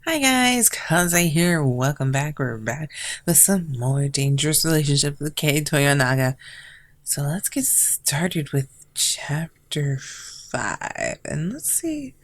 Hi guys, Kaze here. Welcome back. We're back with some more dangerous relationship with Kei Toyonaga. So let's get started with chapter 5. And let's see,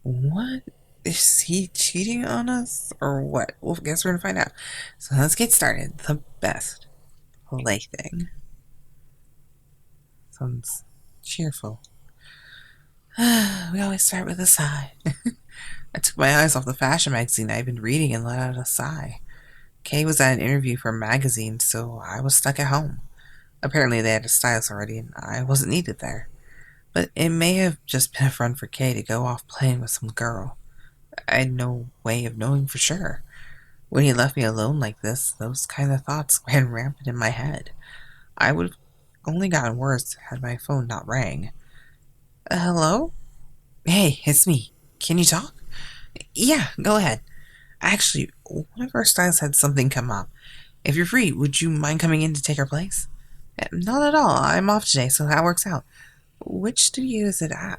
what is he cheating on us or what? Well, guess we're gonna find out. So let's get started. The best plaything. Sounds cheerful. We always start with a sigh. I took my eyes off the fashion magazine I'd been reading and let out a sigh. Kay was at an interview for a magazine, so I was stuck at home. Apparently, they had a stylist already, and I wasn't needed there. But it may have just been a front for Kay to go off playing with some girl. I had no way of knowing for sure. When he left me alone like this, those kind of thoughts ran rampant in my head. I would have only gotten worse had my phone not rang. Hello? Hey, it's me. Can you talk? Yeah, go ahead. Actually, one of our stylists had something come up. If you're free, would you mind coming in to take her place? Not at all. I'm off today, so that works out. Which studio is it at?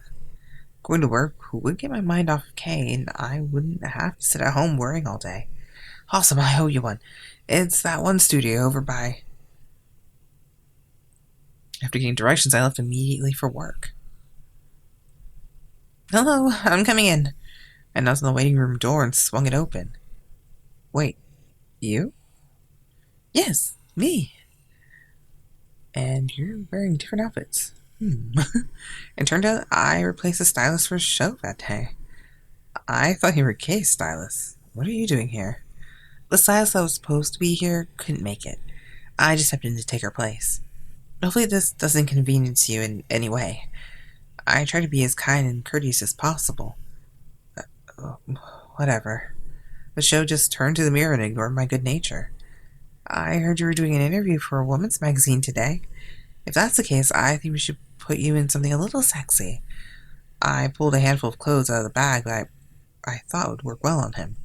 Going to work would get my mind off of Kay, and I wouldn't have to sit at home worrying all day. Awesome, I owe you one. It's that one studio over by... After getting directions, I left immediately for work. Hello, I'm coming in. I knocked on the waiting room door and swung it open. Wait, you? Yes, me. And you're wearing different outfits. It turned out I replaced the stylist for a show that day. I thought you were Kay's stylist. What are you doing here? The stylist that was supposed to be here couldn't make it. I just stepped in to take her place. Hopefully this doesn't inconvenience you in any way. I try to be as kind and courteous as possible. Uh, Whatever. The show just turned to the mirror and ignored my good nature. I heard you were doing an interview for a woman's magazine today. If that's the case, I think we should put you in something a little sexy. I pulled a handful of clothes out of the bag that I thought would work well on him.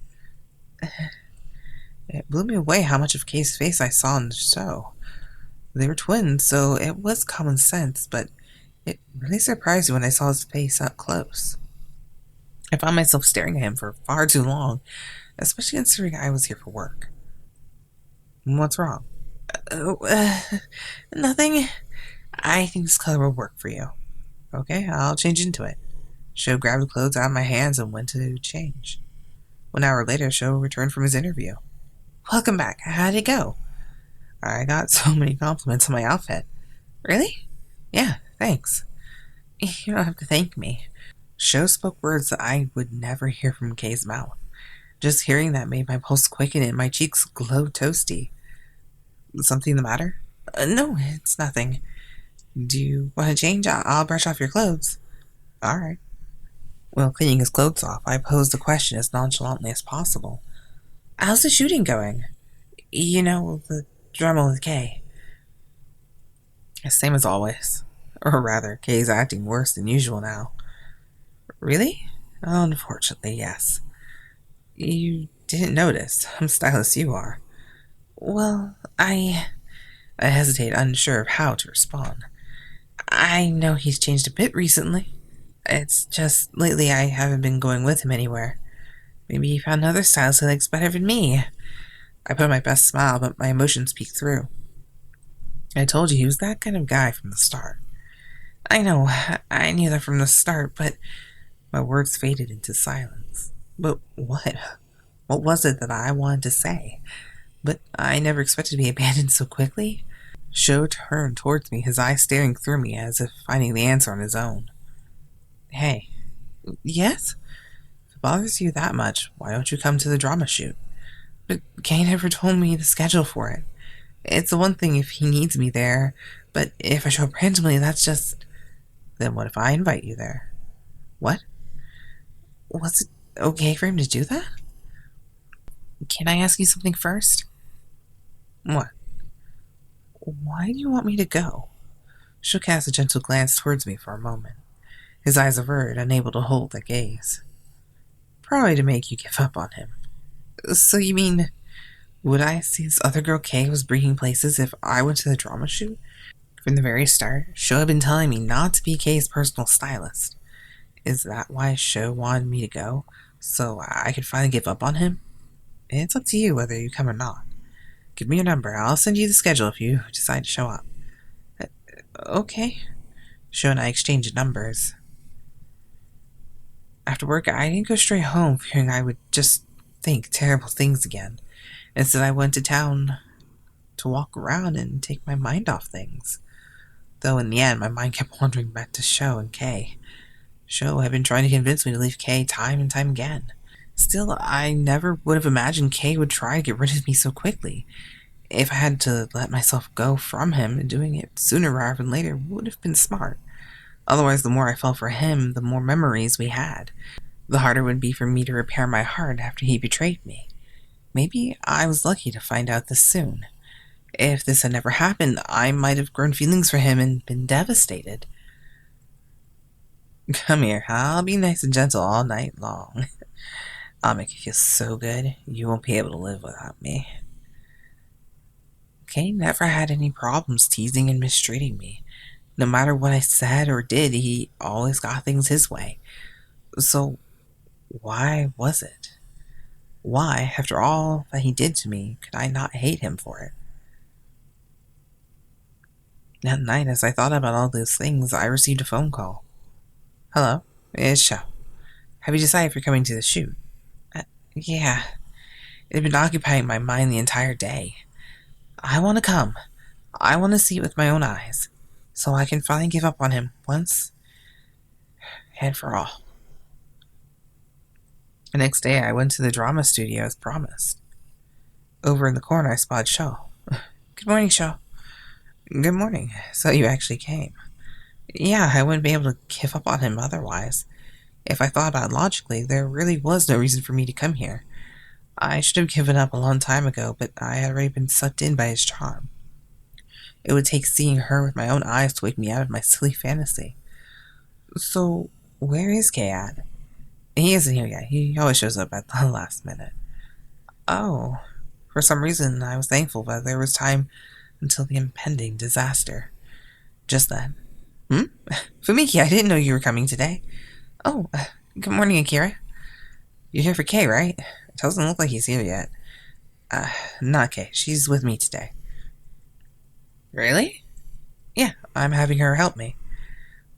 It blew me away how much of Kay's face I saw in the show. They were twins, so it was common sense, but it really surprised me when I saw his face up close. I found myself staring at him for far too long, especially considering I was here for work. What's wrong? Nothing. I think this color will work for you. Okay, I'll change into it. Sho grabbed the clothes out of my hands and went to change. 1 hour later, Sho returned from his interview. Welcome back. How'd it go? I got so many compliments on my outfit. Really? Yeah, thanks. You don't have to thank me. Sho spoke words that I would never hear from Kay's mouth. Just hearing that made my pulse quicken and my cheeks glow toasty. Something the matter? No, it's nothing. Do you want to change? I'll brush off your clothes. Alright. While cleaning his clothes off, I posed the question as nonchalantly as possible. How's the shooting going? You know, the drama with Kay. Same as always. Or rather, Kay's acting worse than usual now. Really? Unfortunately, yes. You didn't notice. I'm stylish you are. Well, I hesitate, unsure of how to respond. I know he's changed a bit recently. It's just lately I haven't been going with him anywhere. Maybe he found another stylist who likes better than me. I put on my best smile, but my emotions peeked through. I told you he was that kind of guy from the start. I know, I knew that from the start, but my words faded into silence. But what? What was it that I wanted to say? But I never expected to be abandoned so quickly. Sho turned towards me, his eyes staring through me as if finding the answer on his own. Hey. Yes? If it bothers you that much, why don't you come to the drama shoot? But Kay never told me the schedule for it. It's the one thing if he needs me there, but if I show up randomly, that's just... Then what if I invite you there? What? Was it okay for him to do that? Can I ask you something first? What? Why do you want me to go? Sho cast a gentle glance towards me for a moment. His eyes averted, unable to hold their gaze. Probably to make you give up on him. So you mean, would I see this other girl Kay was bringing places if I went to the drama shoot? From the very start, Sho had been telling me not to be Kay's personal stylist. Is that why Sho wanted me to go? so I could finally give up on him? It's up to you whether you come or not. Give me your number. I'll send you the schedule if you decide to show up. Uh, Okay. Sho and I exchanged numbers. After work, I didn't go straight home, fearing I would just think terrible things again. Instead, I went to town to walk around and take my mind off things. Though in the end, my mind kept wandering back to Sho and Kei. Sho had been trying to convince me to leave Kei time and time again. Still, I never would have imagined Kei would try to get rid of me so quickly. If I had to let myself go from him, doing it sooner rather than later would have been smart. Otherwise, the more I felt for him, the more memories we had. The harder it would be for me to repair my heart after he betrayed me. Maybe I was lucky to find out this soon. If this had never happened, I might have grown feelings for him and been devastated. Come here, I'll be nice and gentle all night long. I'll make you feel so good, you won't be able to live without me. Kay never had any problems teasing and mistreating me. No matter what I said or did, he always got things his way. So, why was it? Why, after all that he did to me, could I not hate him for it? That night, as I thought about all those things, I received a phone call. Hello, it's Sho. Have you decided if you're coming to the shoot? Yeah, it had been occupying my mind the entire day. I want to come. I want to see it with my own eyes, so I can finally give up on him once and for all. The next day, I went to the drama studio as promised. Over in the corner, I spotted Sho. Good morning, Sho. Good morning. So you actually came. Yeah, I wouldn't be able to give up on him otherwise. If I thought about it logically, there really was no reason for me to come here. I should have given up a long time ago, but I had already been sucked in by his charm. It would take seeing her with my own eyes to wake me out of my silly fantasy. So, where is Kei at? He isn't here yet. He always shows up at the last minute. Oh, for some reason I was thankful that there was time until the impending disaster. Just then. Fumiki, I didn't know you were coming today. Oh, good morning, Akira. You're here for Kei, right? It doesn't look like he's here yet. Not Kei. She's with me today. Really? Yeah, I'm having her help me.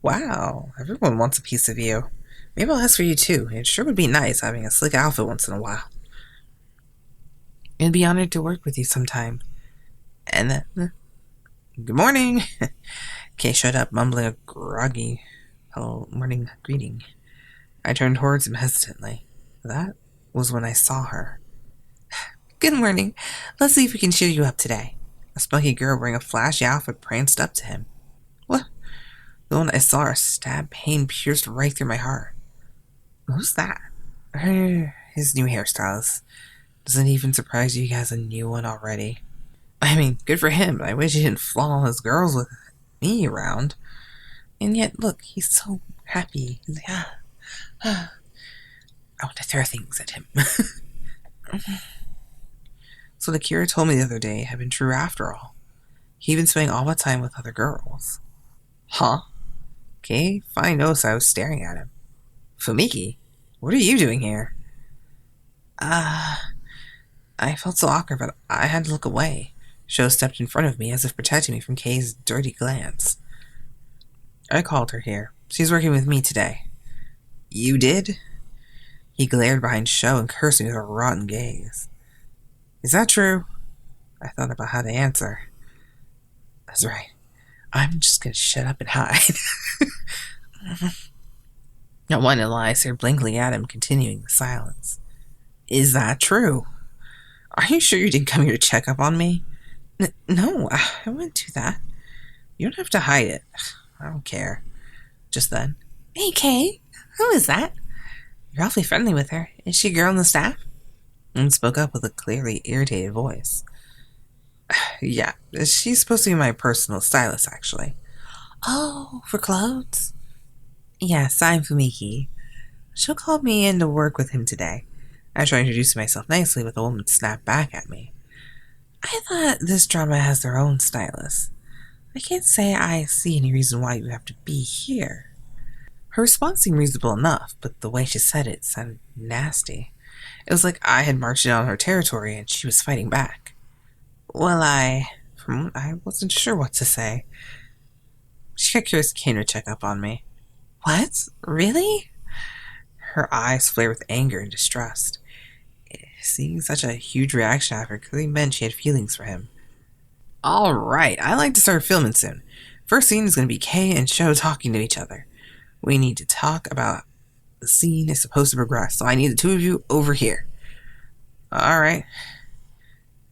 Wow, everyone wants a piece of you. Maybe I'll ask for you too. It sure would be nice having a slick outfit once in a while. I'd be honored to work with you sometime. And then, good morning. Kei showed up, mumbling a groggy morning greeting. I turned towards him hesitantly. That was when I saw her. Good morning. Let's see if we can cheer you up today. A spunky girl wearing a flashy outfit pranced up to him. What? The one I saw, her stab pain pierced right through my heart. Who's that? His new hairstylist. Doesn't it even surprise you he has a new one already? I mean, good for him, but I wish he didn't flaunt all his girls with me around. And yet, look, he's so happy. I want to throw things at him. So what Akira told me the other day had been true after all. He'd been spending all that time with other girls. Huh? Kei finally noticed I was staring at him. Fumiki, what are you doing here? I felt so awkward, but I had to look away. Sho stepped in front of me as if protecting me from Kei's dirty glance. I called her here. She's working with me today. You did? He glared behind Sho and cursed me with a rotten gaze. Is that true? I thought about how to answer. That's right. I'm just gonna shut up and hide. Not wanting to lie, I stared blankly at him, continuing the silence. Is that true? Are you sure you didn't come here to check up on me? No, I wouldn't do that. You don't have to hide it. I don't care. Just then. Hey, Kei. Who is that? You're awfully friendly with her. Is she a girl on the staff? And spoke up with a clearly irritated voice. Yeah, she's supposed to be my personal stylist, actually. Oh, for clothes? Yes, I'm Fumiki. She'll call me in to work with him today. I tried introducing myself nicely, but the woman snapped back at me. I thought this drama has their own stylist. I can't say I see any reason why you have to be here. Her response seemed reasonable enough, but the way she said it sounded nasty. It was like I had marched in on her territory and she was fighting back. Well, I wasn't sure what to say. She got curious and came to check up on me. What? Really? Her eyes flared with anger and distrust. Seeing such a huge reaction out of her clearly meant she had feelings for him. Alright, I like to start filming soon. First scene is going to be Kei and Sho talking to each other. We need to talk about the scene is supposed to progress, so I need the two of you over here. Alright.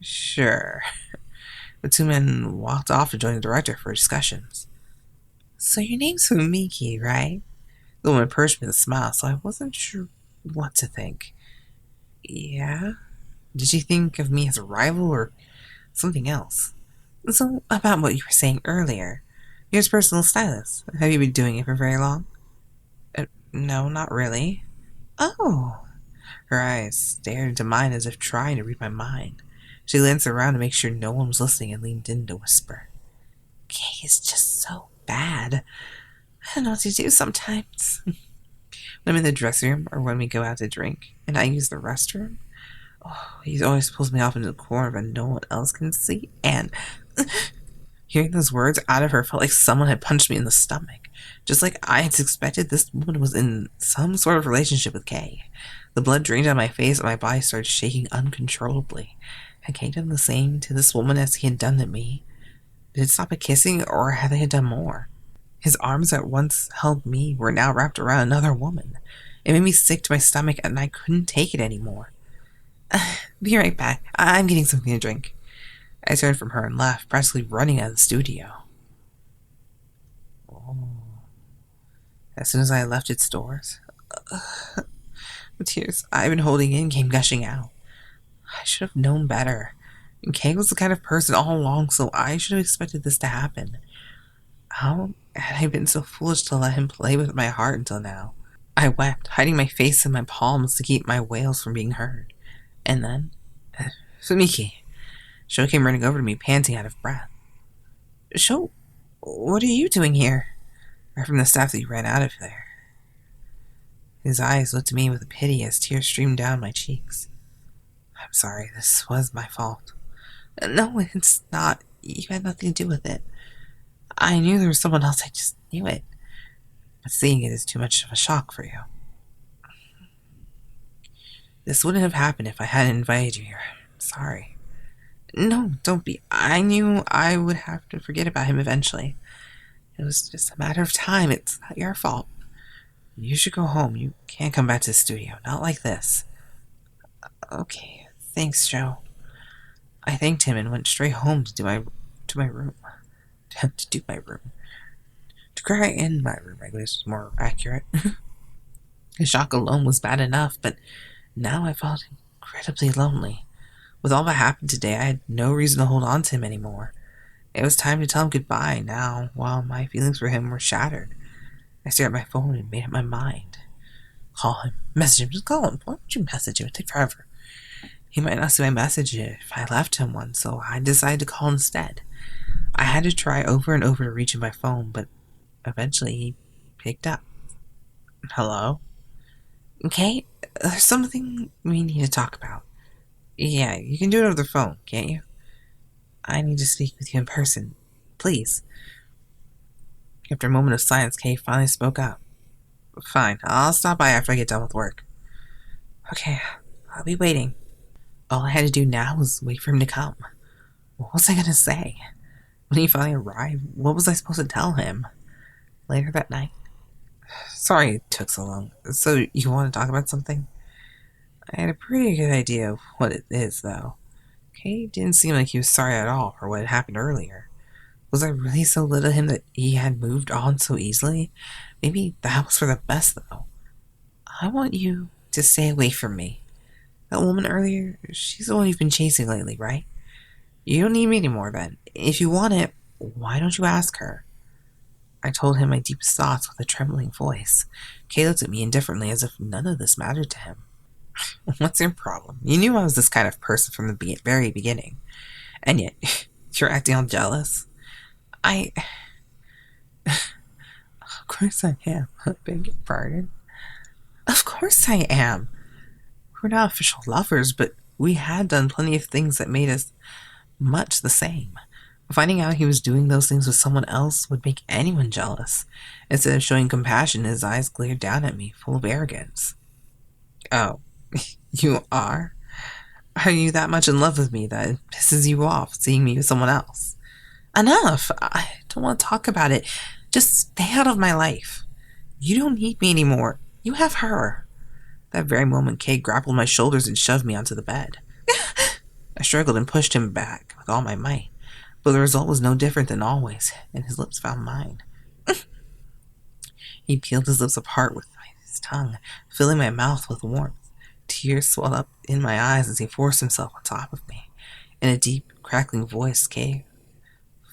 Sure. The two men walked off to join the director for discussions. So your name's Fumiki, right? The woman approached me with a smile, so I wasn't sure what to think. Yeah? Did she think of me as a rival or something else? So, about what you were saying earlier. You're his personal stylist. Have you been doing it for very long? No, not really. Oh. Her eyes stared into mine as if trying to read my mind. She glanced around to make sure no one was listening and leaned in to whisper. Kei is just so bad. I don't know what to do sometimes. When I'm in the dressing room or when we go out to drink and I use the restroom, he always pulls me off into the corner but no one else can see. And hearing those words out of her felt like someone had punched me in the stomach. Just like I had suspected, this woman was in some sort of relationship with Kei. The blood drained out my face and my body started shaking uncontrollably. Had Kei done the same to this woman as he had done to me? Did it stop at kissing, or had they done more? His arms that once held me were now wrapped around another woman. It made me sick to my stomach and I couldn't take it anymore. Be right back. I'm getting something to drink. I turned from her and left, practically running out of the studio. Oh. As soon as I left its doors, the tears I've been holding in came gushing out. I should have known better. Kei was the kind of person all along, so I should have expected this to happen. How had I been so foolish to let him play with my heart until now? I wept, hiding my face in my palms to keep my wails from being heard. And then, Fumiki. Sho came running over to me, panting out of breath. Sho, what are you doing here? I heard from the staff that you ran out of there. His eyes looked at me with pity as tears streamed down my cheeks. I'm sorry, this was my fault. No, it's not. You had nothing to do with it. I knew there was someone else, I just knew it. But seeing it is too much of a shock for you. This wouldn't have happened if I hadn't invited you here. I'm sorry. No, don't be. I knew I would have to forget about him eventually. It was just a matter of time. It's not your fault. You should go home. You can't come back to the studio. Not like this. Okay, thanks, Sho. I thanked him and went straight home to my room. To cry in my room, I guess, was more accurate. The shock alone was bad enough, but now I felt incredibly lonely. With all that happened today, I had no reason to hold on to him anymore. It was time to tell him goodbye now, while my feelings for him were shattered. I stared at my phone and made up my mind. Call him. Message him. Just call him. Why would you message him? It'd take forever. He might not see my message if I left him one, so I decided to call instead. I had to try over and over to reach him by phone, but eventually he picked up. Hello? Okay, there's something we need to talk about. Yeah, you can do it over the phone, can't you? I need to speak with you in person. Please. After a moment of silence, Kei finally spoke up. Fine, I'll stop by after I get done with work. Okay, I'll be waiting. All I had to do now was wait for him to come. What was I going to say? When he finally arrived, what was I supposed to tell him? Later that night? Sorry it took so long. So, you want to talk about something? I had a pretty good idea of what it is, though. Kei didn't seem like he was sorry at all for what had happened earlier. Was I really so little to him that he had moved on so easily? Maybe that was for the best, though. I want you to stay away from me. That woman earlier, she's the one you've been chasing lately, right? You don't need me anymore, then. If you want it, why don't you ask her? I told him my deepest thoughts with a trembling voice. Kei looked at me indifferently as if none of this mattered to him. What's your problem? You knew I was this kind of person from the very beginning. And yet, you're acting all jealous. course I am. I beg your pardon. Of course I am. We're not official lovers, but we had done plenty of things that made us much the same. Finding out he was doing those things with someone else would make anyone jealous. Instead of showing compassion, his eyes glared down at me, full of arrogance. Oh, you are? Are you that much in love with me that it pisses you off seeing me with someone else? Enough! I don't want to talk about it. Just stay out of my life. You don't need me anymore. You have her. That very moment, Kei grappled my shoulders and shoved me onto the bed. I struggled and pushed him back with all my might, but the result was no different than always, and his lips found mine. He peeled his lips apart with his tongue, filling my mouth with warmth. Tears swelled up in my eyes as he forced himself on top of me. In a deep, crackling voice, Kei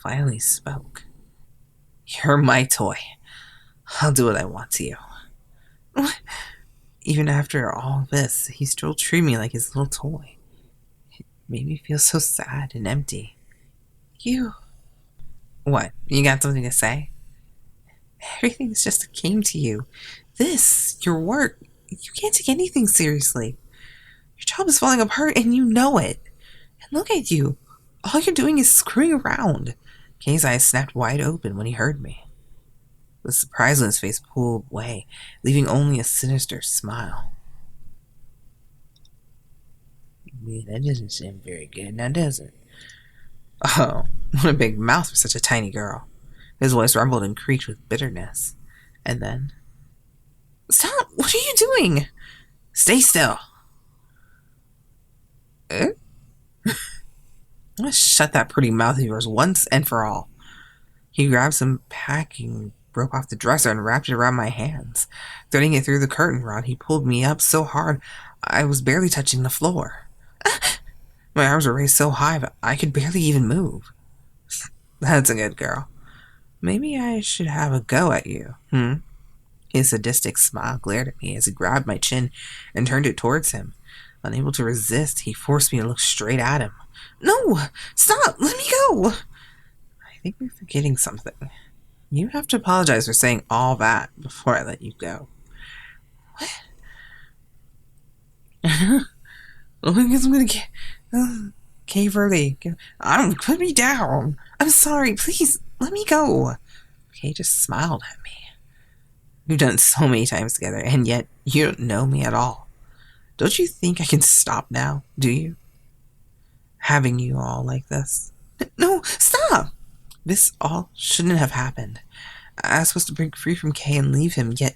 finally spoke. You're my toy. I'll do what I want to you. Even after all this, he still treated me like his little toy. It made me feel so sad and empty. You... What? You got something to say? Everything's just a game to you. This, your work, you can't take anything seriously. Your job is falling apart and you know it. And look at you. All you're doing is screwing around. Kei's eyes snapped wide open when he heard me. The surprise on his face pulled away, leaving only a sinister smile. Yeah, that doesn't sound very good, now does it? Oh, what a big mouth for such a tiny girl. His voice rumbled and creaked with bitterness. And then... Stop! What are you doing? Stay still. Let's shut that pretty mouth of yours once and for all. He grabbed some packing, broke off the dresser, and wrapped it around my hands. Threading it through the curtain rod, he pulled me up so hard I was barely touching the floor. My arms were raised so high that I could barely even move. That's a good girl. Maybe I should have a go at you, His sadistic smile glared at me as he grabbed my chin and turned it towards him. Unable to resist, he forced me to look straight at him. No! Stop! Let me go! I think we're forgetting something. You have to apologize for saying all that before I let you go. What? I guess I'm gonna get... Cave early. I don't... Put me down. I'm sorry. Please, let me go. Kei just smiled at me. We've done it so many times together, and yet you don't know me at all. Don't you think I can stop now, do you? Having you all like this. No, stop! This all shouldn't have happened. I was supposed to break free from Kei and leave him, yet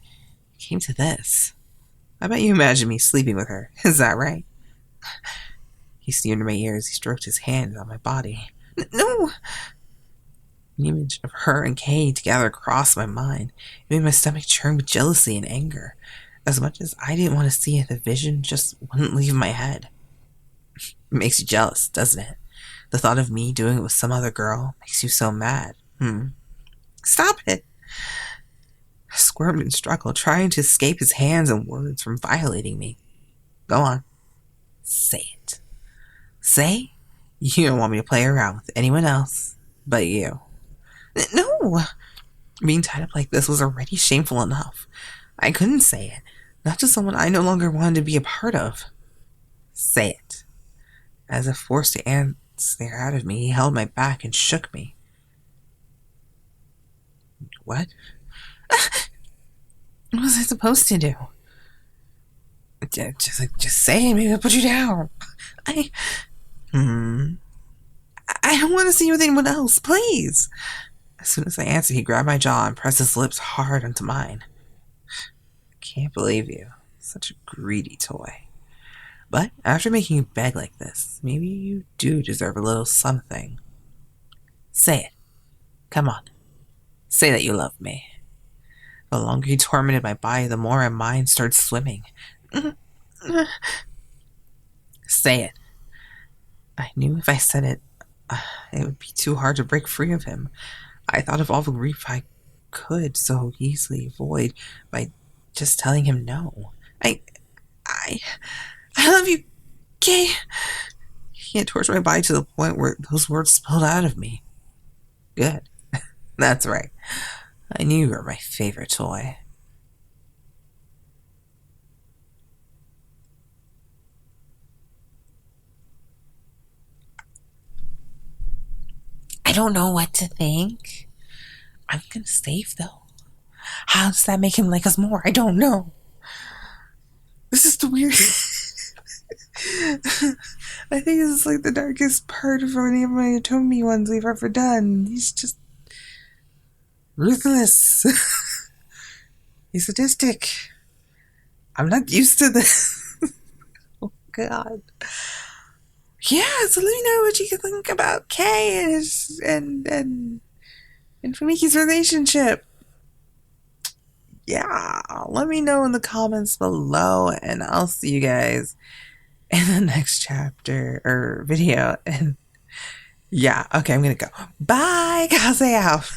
it came to this. I bet you imagine me sleeping with her. Is that right? He sneered in my ear as he stroked his hand on my body. No! An image of her and Kei together crossed my mind. It made my stomach churn with jealousy and anger. As much as I didn't want to see it, the vision just wouldn't leave my head. It makes you jealous, doesn't it? The thought of me doing it with some other girl makes you so mad. Stop it! I squirmed and struggled, trying to escape his hands and words from violating me. Go on. Say it. Say you don't want me to play around with anyone else but you. No! Being tied up like this was already shameful enough. I couldn't say it. Not to someone I no longer wanted to be a part of. Say it. As if forced to stare out of me, he held my back and shook me. What? What was I supposed to do? Just say it, maybe I'll put you down. I don't want to see you with anyone else, please. As soon as I answered, he grabbed my jaw and pressed his lips hard onto mine. I can't believe you. Such a greedy toy. But after making you beg like this, maybe you do deserve a little something. Say it. Come on. Say that you love me. The longer he tormented my body, the more my mind started swimming. Say it. I knew if I said it, it would be too hard to break free of him. I thought of all the grief I could so easily avoid by just telling him no. I love you, Kei. He had tortured my body to the point where those words spilled out of me. Good. That's right. I knew you were my favorite toy. I don't know what to think. I'm gonna save though. How does that make him like us more? I don't know. This is the weird. I think this is like the darkest part of any of my Otome ones we've ever done. He's just ruthless. He's sadistic. I'm not used to this. Oh God. Yeah, so let me know what you think about Kei and his and Fumiki's relationship. Yeah, let me know in the comments below, and I'll see you guys in the next chapter or video. And yeah, okay, I'm gonna go. Bye, Kaze out.